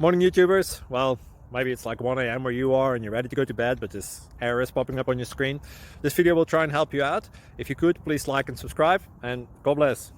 Morning YouTubers. Well, maybe it's like 1 a.m. where you are and you're ready to go to bed, but this error is popping up on your screen. This video will try and help you out. If you could, please like and subscribe, and God bless.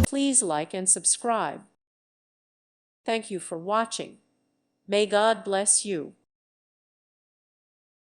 Please like and subscribe. Thank you for watching. May God bless you.